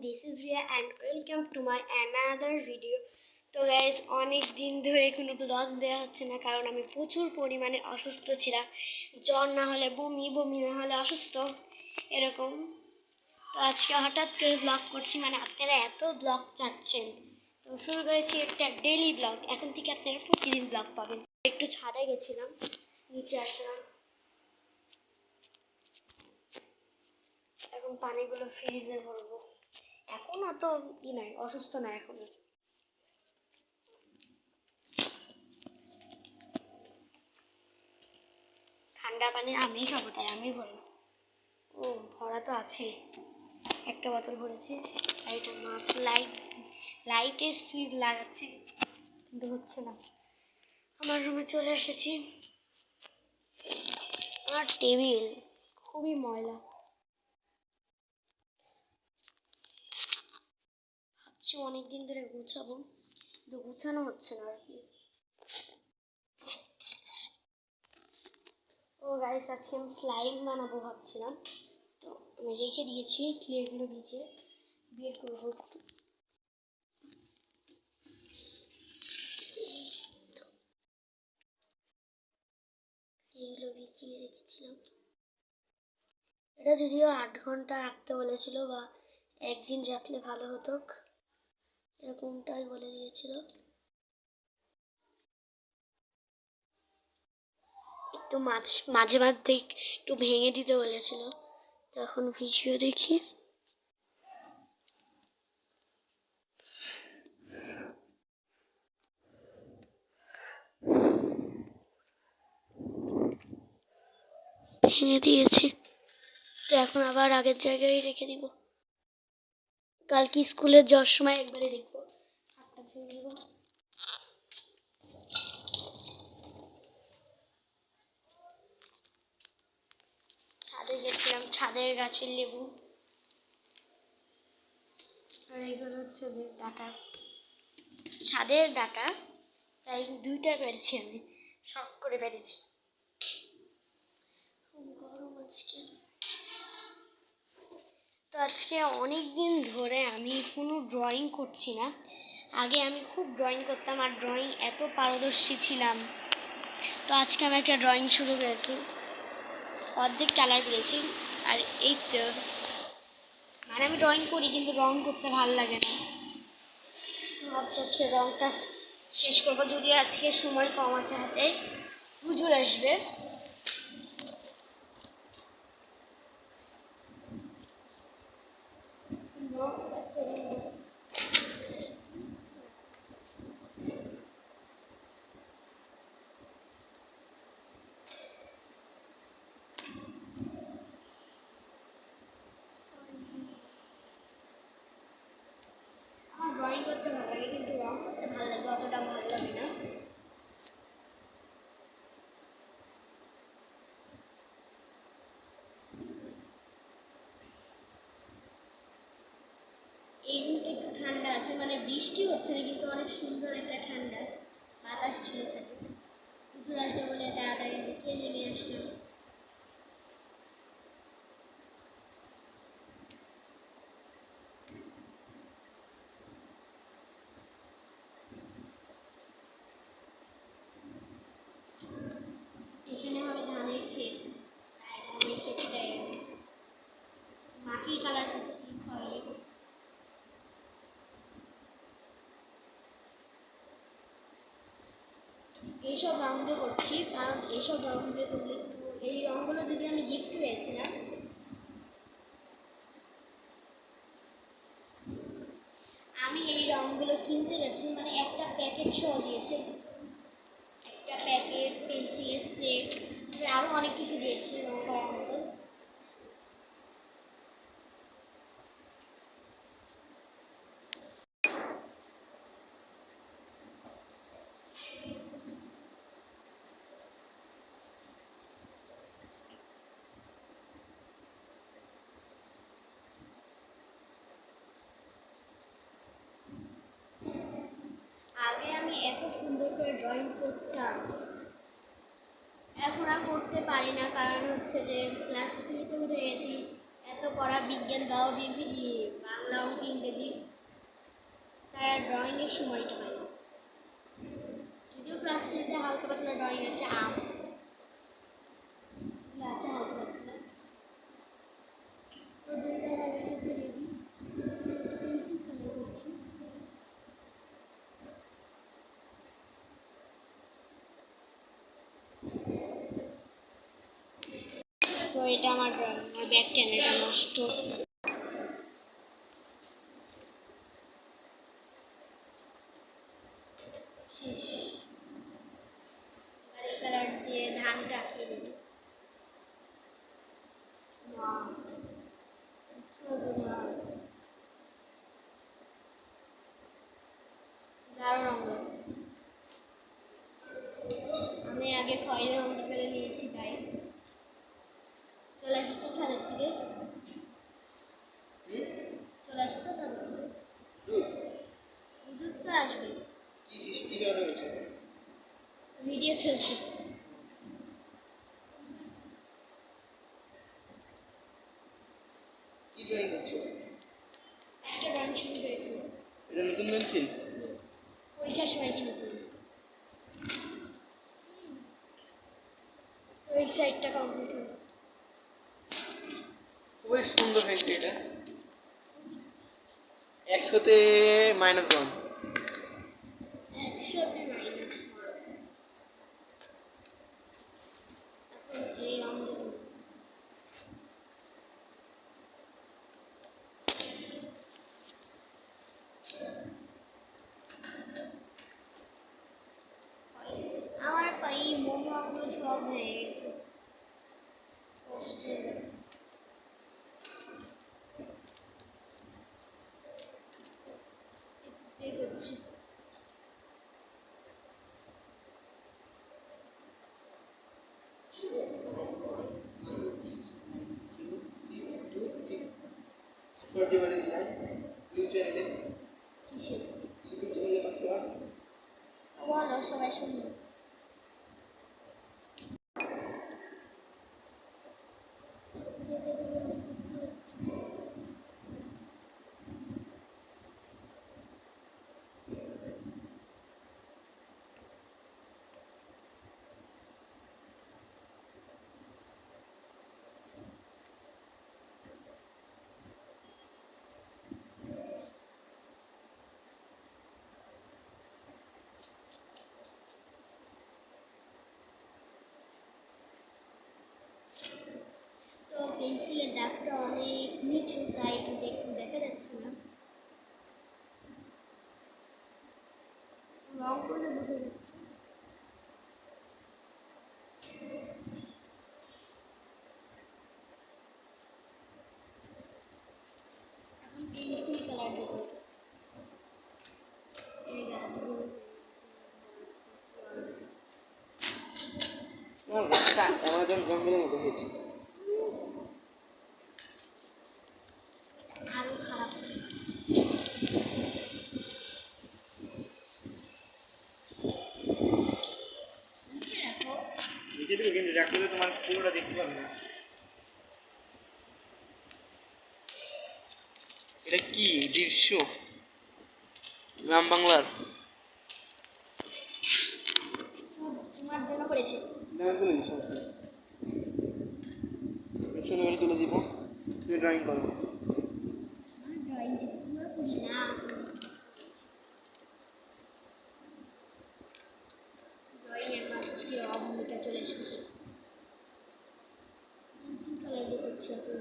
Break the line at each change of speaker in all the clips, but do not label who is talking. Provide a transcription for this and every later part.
This is Ria and welcome to my another video. তো guys অনেক দিন ধরে কোনো ব্লগ দেওয়া হচ্ছে না কারণ আমি প্রচুর পরিমাণে অসুস্থ ছিলাম। জ্বর না হলে বমি, বমি না হলে অসুস্থ এরকম। তো আজকে হঠাৎ করে ব্লগ করছি, মানে আপনারা এত ব্লগ চাচ্ছেন তো শুরু করেছি একটা ডেইলি ব্লগ। এখন থেকে আপনারা প্রতিদিন ব্লগ পাবেন। একটু ছাদে গেছিলাম, নিচে আসলাম, এখন পানিগুলো ফ্রিজে ভরবো। এখন অত নাই, অসুস্থ না এখন। ঠান্ডা পানি আমি খাবো, তাই আমি ভরবো। ও ভরা তো আছে, একটা বোতল ভরেছি। আর এটা মাছ লাইটের সুইচ লাগাচ্ছি কিন্তু হচ্ছে না। আমার রুমে চলে এসেছি। আমার টেবিল খুবই ময়লা, ভাবছি অনেকদিন ধরে গুছাবো কিন্তু গুছানো হচ্ছে না আর কি। ও গাইস, আজকে আমি স্লাইম বানাবো ভাবছিলাম, তো আমি রেখে দিয়েছি ক্লেগুলো ভিজিয়ে। বের করবো একটু। ক্লেগুলো ভিজিয়ে রেখেছিলাম। এটা যদিও 8 ঘন্টা রাখতে বলেছিল, বা একদিন রাখলে ভালো হতো, এরকমটাই বলে দিয়েছিল। একটু মাঝে মাঝে একটু ভেঙে দিতে বলেছিল, তো এখন ভিডিও দেখি। ভেঙে দিয়েছি, তো এখন আবার আগের জায়গায় রেখে দিব। কালকে স্কুলে যাওয়ার সময় একবারে দেখবো। হাতটা ধুয়ে নেব। ছাদে গেছিলাম, ছাদের গাছের লেবু। আর এগুলো হচ্ছে যে ডাটা, ছাদের ডাটা, তাই 2টা পেরেছি আমি, শখ করে পেরেছি। খুব গরম আজকে। তো আজকে অনেক দিন ধরে আমি কোনো ড্রয়িং করছি না। আগে আমি খুব ড্রয়িং করতাম আর ড্রয়িং এত পারদর্শী ছিলাম। তো আজকে আমি একটা ড্রয়িং শুরু করেছি, অর্ধেক কালার করেছি। আর এই তো, মানে আমি ড্রয়িং করি কিন্তু রং করতে ভালো লাগে না। ভাবছি আজকে রংটা শেষ করবো, যদি আজকে সময় কম আছে হাতে। হুজুর আসবে, ড্রয়িং করতে ভালো লাগে কিন্তু রং করতে ভালো লাগে, অতটা ভালো লাগে না। এই রুমটা একটু ঠান্ডা আছে, মানে বৃষ্টি হচ্ছে না কিন্তু অনেক সুন্দর একটা ঠান্ডা বাতাস ছিল ছাদে। হুজুর আসবে বলে তাড়াতাড়ি নিচে নেমে আসলাম। এখানে হবে ধানের ক্ষেত, তাই ধানের ক্ষেতটাই আমি মাটির কালার করছি খয়েরি। এইসব রং দিয়ে করছি কারণ এইসব রং দিয়ে করলে, এই রঙগুলো যদি আমি গিফট পেয়েছিলাম। আমি এই রঙগুলো কিনতে গেছি, মানে একটা প্যাকেট সহ দিয়েছে, একটা প্যাকেট, পেন্সিলের সেট, আরও অনেক কিছু দিয়েছে রং করার মতো। আগে আমি এত সুন্দর করে ড্রয়িং করতাম, এখন আর করতে পারি না, কারণ হচ্ছে যে ক্লাস 3-তে উঠে গেছি, এত পড়া বিজ্ঞান দাও বাংলা অঙ্ক ইংরেজি, তাই আর ড্রয়িংয়ের সময়টা পাই না। যদিও ক্লাস 3-তে হালকা পাতলা ড্রয়িং আছে, আম আছে হালকা পাতলা। তো দুইটা জায়গায় রেডি, পেন্সিল কালার করছি। তো এটা আমার ড্রয়িং, আমার ব্যাক ক্যামেরা নষ্ট। এবার এই কালার দিয়ে ধানটা আঁকিয়ে দেবো। গাঢ় রঙ দেবো। আমি আগে খয়েরি রঙটা করে নিয়েছি, তাই চলে আসছে ছাদের থেকে, চলে আসছে ছাদের থেকে। দুধ তো আসবে, ভিডিও চলছে।
কি ড্রয়িং করছো?
একটা ড্রয়িং শুরু হয়েছিল।
এটা নতুন পেন্সিল?
পরীক্ষার সময় কিনেছিলাম। তো এই সাইডটা কমপ্লিট হলো।
খুবই সুন্দর হয়েছে এটা। 100-তে -1।
100-তে -1। এখন এই রঙ দেবো। আমার পায়ে মোমোগুলো সব হয়ে গেছে কষ্টের। করছি কিসের বলো, সবাই শুনবে। তো পেন্সিলের দাগটা অনেক নিচু, তাই একটু দেখা যাচ্ছে না। রং করলে বোঝা যাচ্ছে। এখন পেন্সিল কালার দেবো। এই গাছগুলো
অ্যামাজন জঙ্গলের মতো হয়েছে।
আরো খারাপ। নিচে রাখো।
লিখে দেবে, কিন্তু রাখলে তোমার পুরোটা দেখতে পাবে না। এটা কি দৃশ্য? গ্রাম বাংলার।
তোমার জন্য করেছে।
দাম তুলে দিই, সমস্যা নেই। শনিবারে তুলে দিব, তুমি ড্রয়িং করো।
ড্রয়িং যদি পুরো করি না, ড্রয়িংয়ের আজকে অভূমিকা চলে এসেছে। পেন্সিল কালার দিয়ে করছি এখন।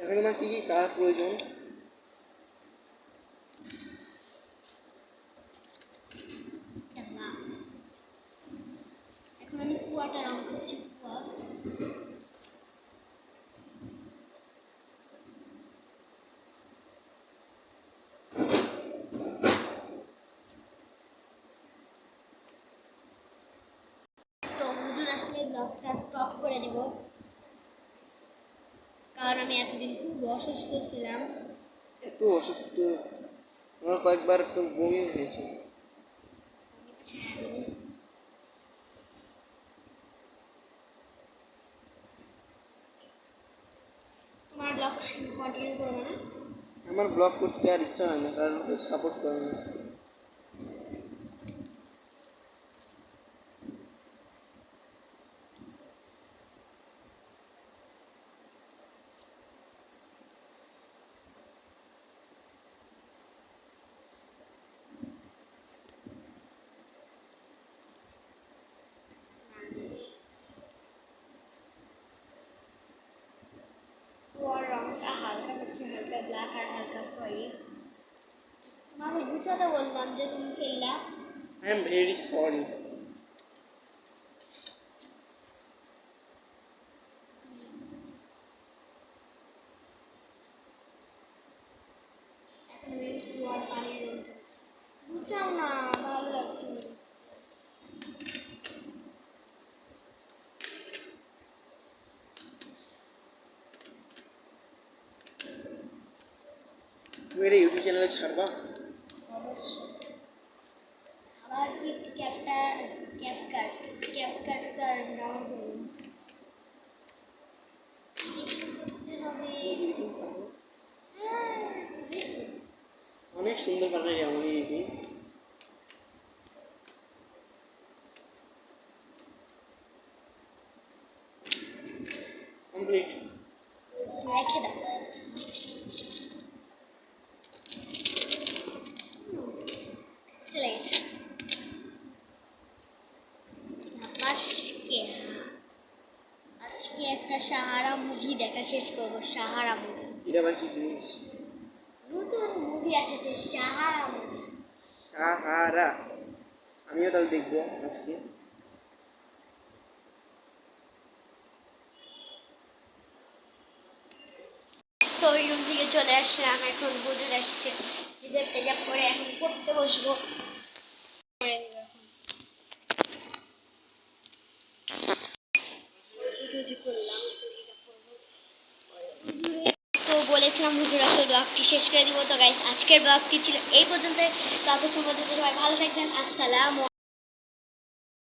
এখন আমার কি কি কালার প্রয়োজন?
এখন আমি কুয়াটা রং করছি। কুয়া তো হুজুর আসলে ব্লগটা স্টপ করে দেব, কারণ আমি এতদিন খুব অসুস্থ ছিলাম।
এত অসুস্থ, আমার কয়েকবার তো বমি হয়েছে।
আমি তো সারাদিন ব্লগ কন্টিনিউ করবো না?
আমার ব্লগ করতে আর ইচ্ছা হয় না, কারণ কেউ সাপোর্ট করে না।
ওর রংটা হালকা করছে, হালকা ব্ল্যাক আর হালকা খয়েরি। মাকে বুঝাতে বললাম যে তুমি ফেললা।
I am very sorry.
এখন আমি আর পানির রং করছি। বুঝাও না, ভালো লাগছে না।
তুমি এটা ইউটিউব চ্যানেলে ছাড়বা?
অবশ্যই। আবার কি ক্যাপকাট তো আর ডাউনলোড করুন। করতে হবে।
অনেক সুন্দর বানাই আমার এডিটিং। কমপ্লিট।
রেখে দাও। চলে গেছে। আজকে একটা সাহারা মুভি দেখা শেষ করবো। সাহারা মুভি,
এটা আবার কি জিনিস?
নতুন মুভি এসেছে সাহারা মুভি।
সাহারা। আমিও তাহলে দেখবো আজকে।
তো ওই রুম থেকে চলে আসলাম, এখন হুজুর আসছে। হিজাব টেজাব করে এখন পড়তে বসবো। করে দিব এখন। রুজু করলাম, হিজাব করবো। তো বলেছিলাম হুজুর আসলে ব্লগটি শেষ করে দিব। তো গাইস, আজকের ব্লগটি ছিল এই পর্যন্ত। ততক্ষণ পর্যন্ত সবাই ভালো থাকবেন। আসসালাম।